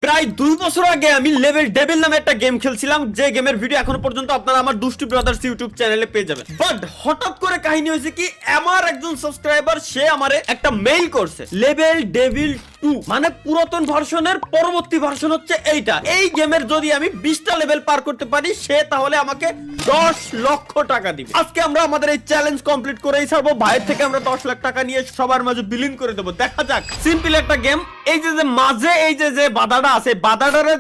প্রায় 2 বছর আগে আমি লেভেল ডেভিল নামে একটা গেম খেলছিলাম, যে গেমের ভিডিও এখনো পর্যন্ত আপনারা আমার দুষ্টু ব্রাদার্স ইউটিউব চ্যানেলে পেয়ে যাবেন। বাট হঠাৎ করে কাহিনী হয়েছে কি, আমার একজন সাবস্ক্রাইবার সে আমারে একটা মেইল করছে, লেভেল ডেভিল 2 মানে পুরাতন ভার্সনের পরবর্তী ভার্সন হচ্ছে এইটা। এই গেমের যদি আমি 20টা লেভেল পার করতে পারি সে তাহলে আমাকে 10 লক্ষ টাকা দিবে। আজকে আমরা আমাদের এই চ্যালেঞ্জ কমপ্লিট করেই ছাড়বো। ভাইয়ের থেকে আমরা 10 লাখ টাকা নিয়ে সবার মাঝে বিলিং করে দেবো। দেখা যাক, সিম্পল একটা গেম। এই যে মাঝে এই যে বাধাটা আছে, বাধাটারে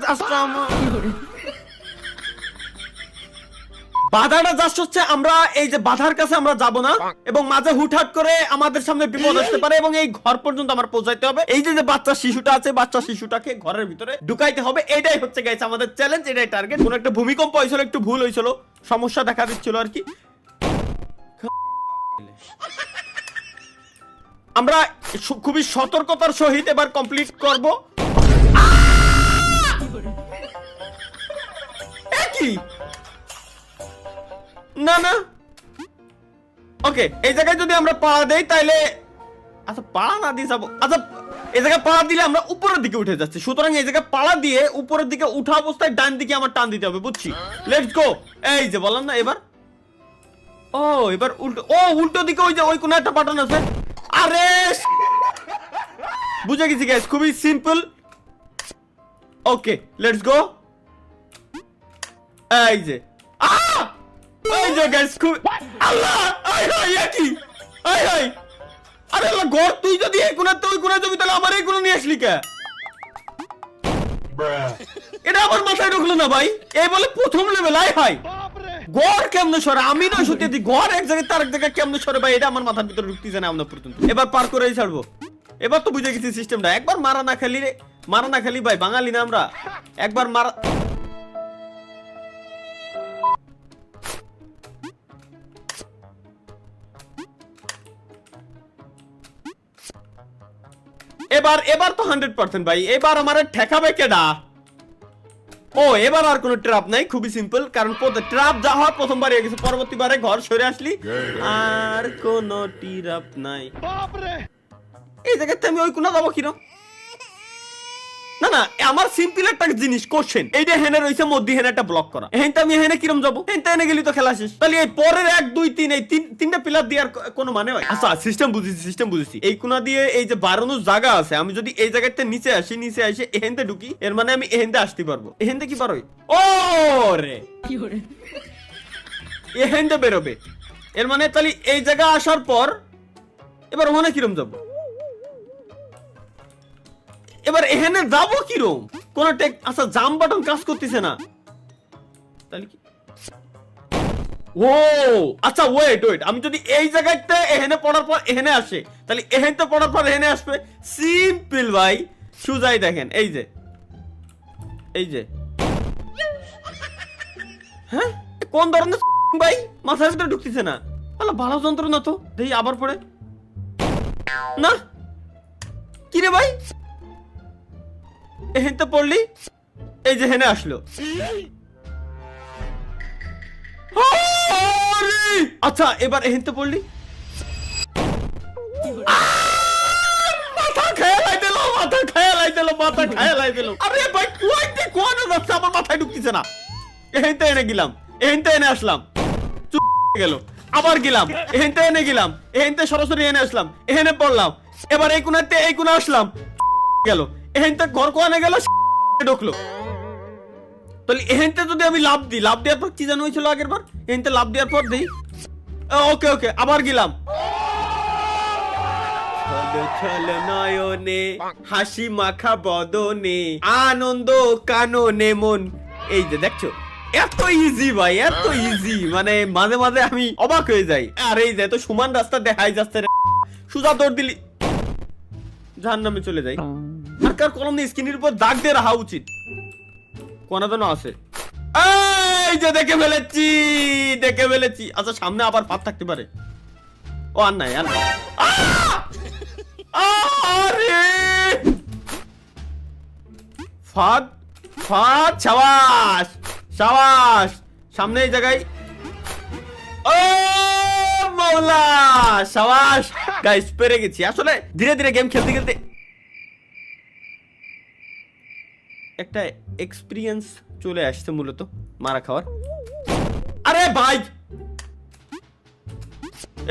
বাধাটা জাস্ট হচ্ছে আমরা এই যে বাধার কাছে আমরা যাব না, এবং মাঝে হুটহাট করে আমাদের সামনে বিপদ আসতে পারে এবং এই ঘর পর্যন্ত আমার পৌঁছাইতে হবে। এই যে বাচ্চা শিশুটা আছে, বাচ্চা শিশুটাকে ঘরের ভিতরে ঢুকাইতে হবে। এটাই হচ্ছে গাইস আমাদের চ্যালেঞ্জ, এটাই টার্গেট। কোন একটা ভূমিকম্প হয়েছিল, একটু ভুল হয়েছিল, সমস্যা দেখা দিচ্ছিল আর কি। আমরা খুবই সতর্কতার সহিত এবার কমপ্লিট করব। কি না না ওকে, এই জায়গায় যদি আমরা পাড়া দেই তাইলে, আচ্ছা পাড়া না দিয়ে যাবো, আচ্ছা এই জায়গায় পাড়া দিলে আমরা উপরের দিকে উঠে যাচ্ছি, সুতরাং এই জায়গায় পাড়া দিয়ে উপরের দিকে উঠা অবস্থায় ডান দিকে আমার টান দিতে হবে, বুঝছি? Let's go. এই যে বললাম না, এবার ও এবার উল্টো, ও উল্টো দিকে ওই যে ওই কোন একটা বাটন আছে। আরে বুঝে গেছি গাইস, খুবই সিম্পল। Okay let's go. এই যে এই যে গাইস, খুব আল্লাহ আই হাই কি আই হাই। আরে আল্লাহ গর, তুই যদি এই কোণাতে ওই কোণা যাবি তাহলে আমার এই কোণা নিয়ে আসলি কে? এটা আমার মাথায় ঢুকলো না ভাই। এই বলে প্রথম লেভেল, আই হাই গড় কেমনে সরে? আমি না সত্যি গড় এক জায়গায় তার এক জায়গায় কেমনে সরে ভাই, এটা আমার মাথার ভিতরে ঢুকতেছে না আমরা পর্যন্ত। এবার পার করেই ছাড়বো। এবার তো বুঝে গেছি সিস্টেমটা। একবার মারা না খালি রে, মারা না খালি ভাই, বাঙালি না আমরা। একবার মারা, এবার তো 100% ভাই। এবার আমার ঠেকাবে কেডা? ও এবার আর কোনো ট্র্যাপ নাই, খুবই সিম্পল। কারণ ট্র্যাপ যা হয় প্রথমবার হয়ে গেছে, পরবর্তীবারে ঘর সরে আসলি আর কোনো ট্র্যাপ নাই। এই জায়গাতে আমি ওই কোনা যাবো কিরম? না না, আমার সিম্পল একটা জিনিস কোশ্চেন, এইটা হেনে রইছে মধ্যে হেনে একটা ব্লক করা, হেনতে আমি হেনে কিরম যাবো? হেনতে এনে গেলি তো খেলা শেষ। তাহলে এই পরের 1 2 3 এই তিনটা পিলার দিয়ে আর কোনো মানে হয়? আচ্ছা সিস্টেম বুঝেছি। এই কোনা দিয়ে এই যে বাড়ানোর জায়গা আছে, আমি যদি এই জায়গাতে নিচে আসি এহেনতে ঢুকি, এর মানে আমি এহেনতে আসতে পারবো। এহেনতে কি পারোই? ও রে এহেনতে বেরোবে, এর মানে তাহলে এই জায়গা আসার পর এবার ওখানে কিরম যাবো? এবার এখানে যাবো কিরম? কোন আচ্ছা জাম বাটন কাজ করতেছে না, তাহলে কি? ও আচ্ছা ওয়েট, আমি যদি এই জায়গাতে এখানে পড়ার পর এখানে আসে, তাহলে এখানে পড়ার পর এখানে আসবে। সিম্পল ভাই, সুজাই দেখেন। এই যে হ্যাঁ, কোন ধরনের ভাই মাথার ভিতরে ঢুকতেছে না। আল্লাহ ভালো যন্ত্রণা তো, দেখি আবার পড়ে না। কি রে ভাই, এহেনতে পড়লি, এই যে হেনে আসলো। আচ্ছা এবার এহেনতে পড়লি, মাথা খেয়ালাই দিল। আরে ভাই কোন যাচ্ছে, আমার মাথায় ঢুকতেছে না। এহেনতে এনে গেলাম, এহেনতে এনে আসলাম, গেল, আবার গেলাম, এহেনতে এনে গেলাম, এহেনতে সরাসরি এনে আসলাম, এহেনে পড়লাম, এবার এই কোণাতে এই কোণা আসলাম, গেল, এহেনতে ঘর কোয়ানে গেল, ঢুকলো। তাহলে এহেনতে যদি আমি লাভ দিই, লাভ দেওয়ার পর কি জানো হয়েছিল আগের বার? এহেনতে লাভ দেওয়ার পর দেই, ওকে আবার গেলাম, নয়নে হাসি মাখা বদনে আনন্দ কাননে মন। এই যে দেখছো, এত ইজি ভাই, এত ইজি, মানে মাঝে মাঝে আমি অবাক হয়ে যাই। আর এই যে এত সমান রাস্তা দেখাই যাচ্ছে, সোজা দৌড় দিলি জাহান্নামে চলে যাই। সরকার কলম দিয়ে স্ক্রিনের উপর দাগ দিয়ে রাখা উচিত, কোন যেন আছে। এই যে দেখে ফেলেছি। আচ্ছা সামনে আবার ফাঁদ থাকতে পারে। ও আর নাই, আরে ফাঁদ, সাবাস সামনে এই জায়গায়। ও মাওলা, সাবাস গাইস, পেরে গেছি। আসলে ধীরে ধীরে গেম খেলতে একটা এক্সপিরিয়েন্স চলে আসছে মূলত মারা খাওয়ার। আরে ভাই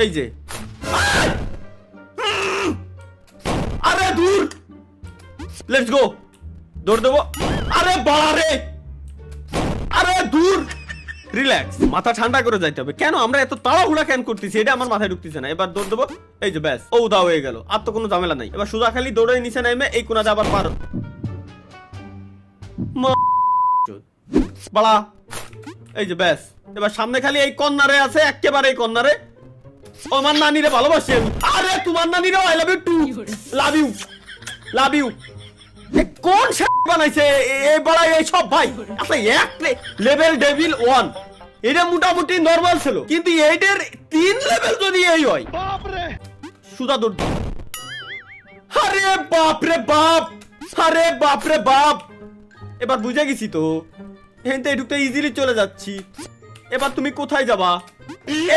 এই যে আরে দূর, লেটস গো, দৌড় দেবো। আরে বাড়ে, আরে দূর, রিল্যাক্স, মাথা ঠান্ডা করে যাইতে হবে। কেন আমরা এত তাড়াহুড়া কেন করতেছি এটা আমার মাথায় ঢুকতেছে না। এবার দৌড় দেবো, এই যে ব্যাস, ও দা হয়ে গেল, আর তো কোনো ঝামেলা নাই। এবার সোজা খালি দৌড়ে নিচে নামে এই কোনাতে আবার পার বাড়া, এই যে ব্যাস। এবার সামনে খালি এই কর্নারে আছে, একেবারে এই কর্নারে। ও আমার নানিরে ভালোবাসি আমি। আরে তোমার নানিরে I love you too, love you, love you. কোন বানাইছে এই বড় এই সব ভাই? আচ্ছা এক লেভেল ডেভিল 1 এটা মোটামুটি নরমাল ছিল, কিন্তু এইটার 3 লেভেল যদি এই হয় বাপ রে, সুদা দৌড়। আরে বাপ রে বাপ, আরে বাপ রে বাপ। এবার বুঝে গেছি তো, এখানতে ঢুকতে ইজিলি চলে যাচ্ছি। এবার তুমি কোথায় যাবা?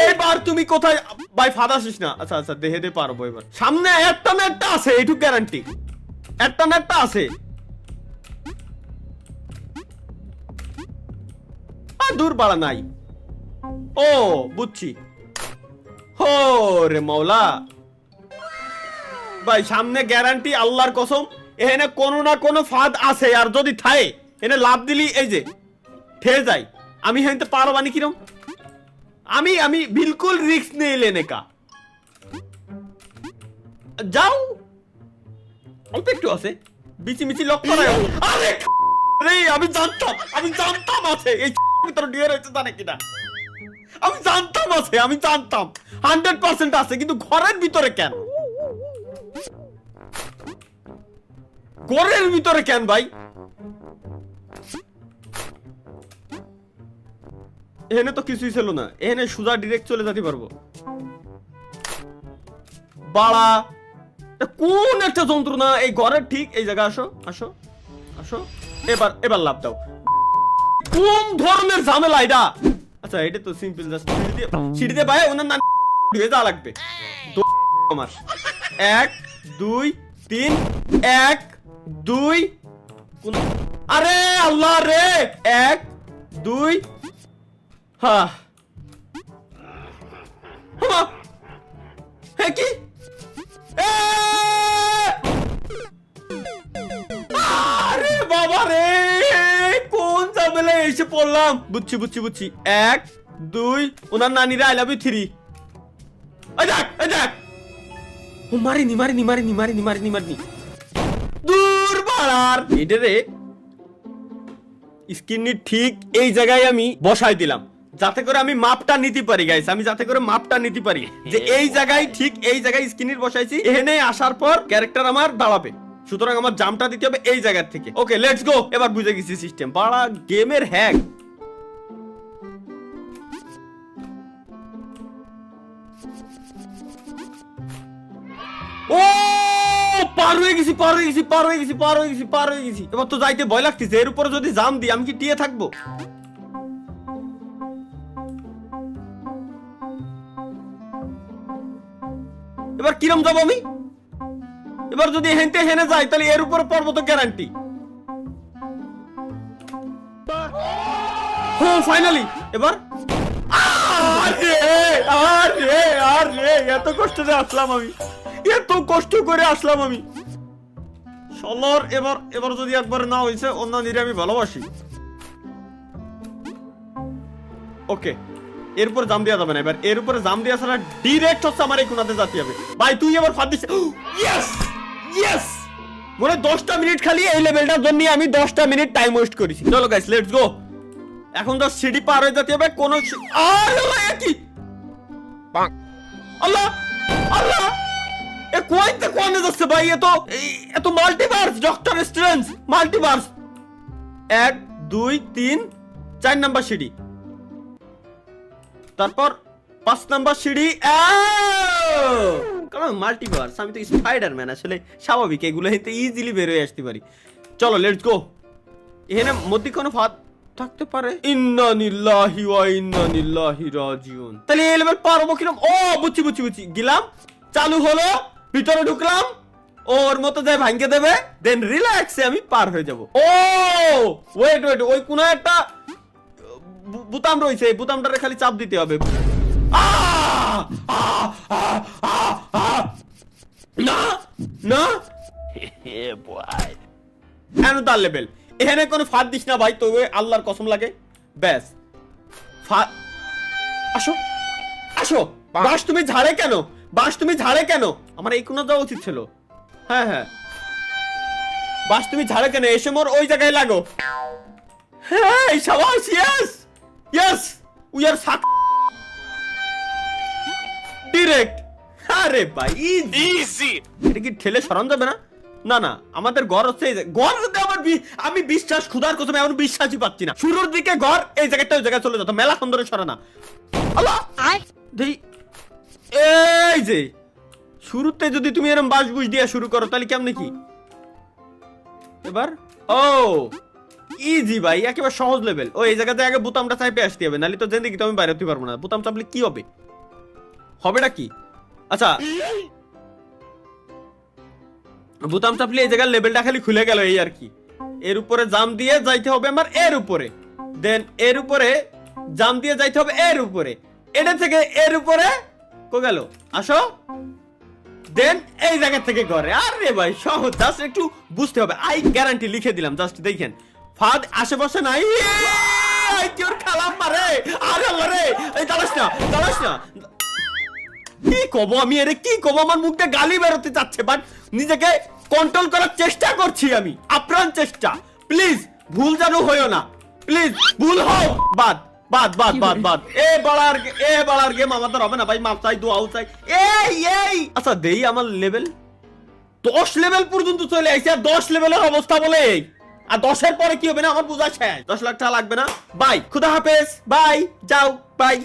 এবার তুমি কোথায় ভাই? ফাদা আসিস না। আচ্ছা আচ্ছা দেহে দে পারবো। এবার সামনে একটা না একটা আছে, এইটুক গ্যারান্টি, একটা না একটা আছে। দূর বাড়া নাই। ও বুঝছি, হো রে মৌলা ভাই, সামনে গ্যারান্টি আল্লাহর কসম এখানে কোনো না কোনো ফাঁদ আছে। আর যদি থাকে এনে লাভ দিলি এই যে ঠেয়ে যায়। আমি হেনতে পারো বানি কিরম? আমি আমি বিলকুল রিস্ক নেই লেনে কা। যাও, অল্প একটু আছে, বিচি মিচি লক করা। আরে রে, আমি জানতাম আছে এই ভিতরে ডিয়ার হইছে জানে কিনা। আমি জানতাম আছে, আমি জানতাম 100% আছে, কিন্তু ঘরের ভিতরে কেন? ঘরের ভিতরে কেন ভাই? এখানে তো কিছুই ছিল না, এখানে সোজা ডাইরেক্ট চলে যেতে পারবো। বাড়া কোন একটা যন্ত্রণা এই ঘরের ঠিক এই জায়গা। আসো আসো আসো, এবার লাভ দাও। কোন ধরনের ঝামেলা এটা? আচ্ছা এটা তো সিম্পল, জাস্ট সিঁড়ি দিয়ে ভাই ওনার নাম হয়ে যাওয়া লাগবে। আমার 1 2 3 1 2, আরে আল্লাহ রে, 1 2, হ্যাঁ কি আরে বাবা রে, কোন ঝামেলা এসে পড়লাম। বুঝছি বুঝছি বুঝছি, 1 2, ওনার নানিরা আই লাভ ইউ 3। ও মারিনি মারিনি মারিনি মারিনি মারিনি মারিনি, দূর বাড়ার। এটা রে স্ক্রিনের ঠিক এই জায়গায় আমি বসাই দিলাম, যাতে করে আমি মাপটা নিতে পারি গাইস। আমি যাতে করে মাপটা নিতে পারি যে এই জায়গায়, ঠিক এই জায়গায় স্ক্রিনের বসাইছি। এখানে আসার পর ক্যারেক্টার আমার দাঁড়াবে, সুতরাং আমার জাম্পটা দিতে হবে এই জায়গা থেকে। ওকে লেটস গো, এবার বুঝে গেছি সিস্টেম। বাড়া গেমের হ্যাক। ও পার হয়ে গেছি, পার হয়ে গেছি, পার হয়ে গেছি, পার হয়ে গেছি, পার হয়ে গেছি। এবার তো যাইতে ভয় লাগতেছে, এর উপরে যদি জাম দিই আমি কি টিয়ে থাকবো? এবার কিরম যাবো আমি? এবার যদি হেনতে হেনে যাই তাহলে এর উপরে পড়বো তো গ্যারান্টি। ফাইনালি এবার আরে আরে আরে, এত কষ্ট করে আসলাম আমি, এত কষ্ট করে আসলাম আমি। সলর এবার যদি একবার না হয়েছে, অন্য নিরে আমি ভালোবাসি। ওকে এর উপর জাম দেওয়া যাবে না। এবার এর উপরে জাম দেওয়া ছাড়া ডিরেক্ট হচ্ছে আমার এই কোনাতে যেতে হবে। ভাই তুই এবার ফাঁদ দিস। ইয়েস ইয়েস, মনে 10টা মিনিট খালি এই লেভেলটার জন্য আমি 10টা মিনিট টাইম ওয়েস্ট করেছি। চলো গাইস লেটস গো, এখন তো সিঁড়ি পার হয়ে যেতে হবে। কোন কি আল্লাহ আল্লাহ, এ কোয়াইতে কোয়ানে যাচ্ছে ভাই? এত multiverse, doctor strange multiverse. 1 2 3 4 number সিঁড়ি, তারপর 5 নাম্বার সিঁড়ি। কারণ মাল্টিভার্স, আমি তো স্পাইডারম্যান, আসলে স্বাভাবিক এগুলো হেতে ইজিলি বের হয়ে আসতে পারি। চলো লেটস গো। এখানে মধ্যে কোনো ফাঁদ থাকতে পারে। ইন্না লিল্লাহি ওয়া ইন্না ইলাইহি রাজিউন। তাহলে এই লেভেল পারবো কিরকম? ও বুঝছি বুঝছি বুঝছি, গেলাম, চালু হলো, ভিতরে ঢুকলাম, ওর মতো যায় ভাঙ্গে দেবে, দেন রিল্যাক্সে আমি পার হয়ে যাব। ও ওয়েট ওয়েট, ওই কোন একটা বুতাম রয়েছে, এই বুতামটারে খালি চাপ দিতে হবে। না না তার লেভেল এখানে কোনো ফাঁদ দিস না ভাই, তো আল্লাহর কসম লাগে। ব্যাস ফাঁদ, আসো আসো। বাস তুমি ঝাড়ে কেন, বাস তুমি ঝাড়ে কেন? আমার এই কোণা যাওয়া উচিত ছিল। হ্যাঁ হ্যাঁ, বাস তুমি ঝাড়ে কেন? এসে মোর ওই জায়গায় লাগো। হ্যাঁ শাবাশ, yes yes, we are suck direct. আরে ভাই ইজি, এটা কি ঠেলে সরান যাবে না? না না, আমাদের ঘর হচ্ছে এই ঘর, আমার আমি বিশ্বাস খুদার কসম এমন বিশ্বাসই পাচ্ছি না। শুরুর দিকে ঘর, এই জায়গাটা ওই জায়গায় চলে যেত, মেলা সুন্দরে সরানা। আল্লাহ দেই, এই যে শুরুতে যদি তুমি এরকম বাস বুঝ দিয়া শুরু করো তাহলে কেমনে কি এবার? ও ইজি ভাই, একেবারে সহজ লেভেল। ও এই জায়গাতে আগে বোতামটা চাপে আসতে হবে, নাহলে তো জিন্দেগি তো আমি বাইরে হতে পারবো না। বোতাম চাপলে কি হবে, হবেটা কি? আচ্ছা বোতাম চাপলে এই জায়গার লেভেলটা খালি খুলে গেল, এই আর কি। এর উপরে জাম দিয়ে যাইতে হবে আমার, এর উপরে, দেন এর উপরে জাম দিয়ে যাইতে হবে এর উপরে, এটা থেকে এর উপরে কো গেল, আসো, দেন এই জায়গা থেকে ঘরে। আরে ভাই সহজ, জাস্ট একটু বুঝতে হবে। আই গ্যারান্টি লিখে দিলাম, জাস্ট দেখেন ফাঁদ আশেপাশে নাই। কেউ খালাম মারে, আরে মারে, এই দাঁড়াস না দাঁড়াস না। কি কব আমি, এর কি কব? আমার মুখটা গালি বেরোতে চাচ্ছে, বাট নিজেকে কন্ট্রোল করার চেষ্টা করছি আমি, আপ্রাণ চেষ্টা। প্লিজ ভুল যেন হইও না, প্লিজ ভুল হোক বাদ বাদ বাদ বাদ বাদ। এ বাড়ার গেম আমাদের হবে না ভাই, মাপ চাই, দোয়াও চাই। এই আচ্ছা দেই, আমার লেভেল 10 লেভেল পর্যন্ত চলে আইছে, আর 10 লেভেলের অবস্থা বলে এই, আর 10-এর পরে কি হবে না আমার বোঝা শেষ। 10 লাখ টাকা লাগবে না। বাই, খুদা হাফেজ, বাই, যাও, বাই।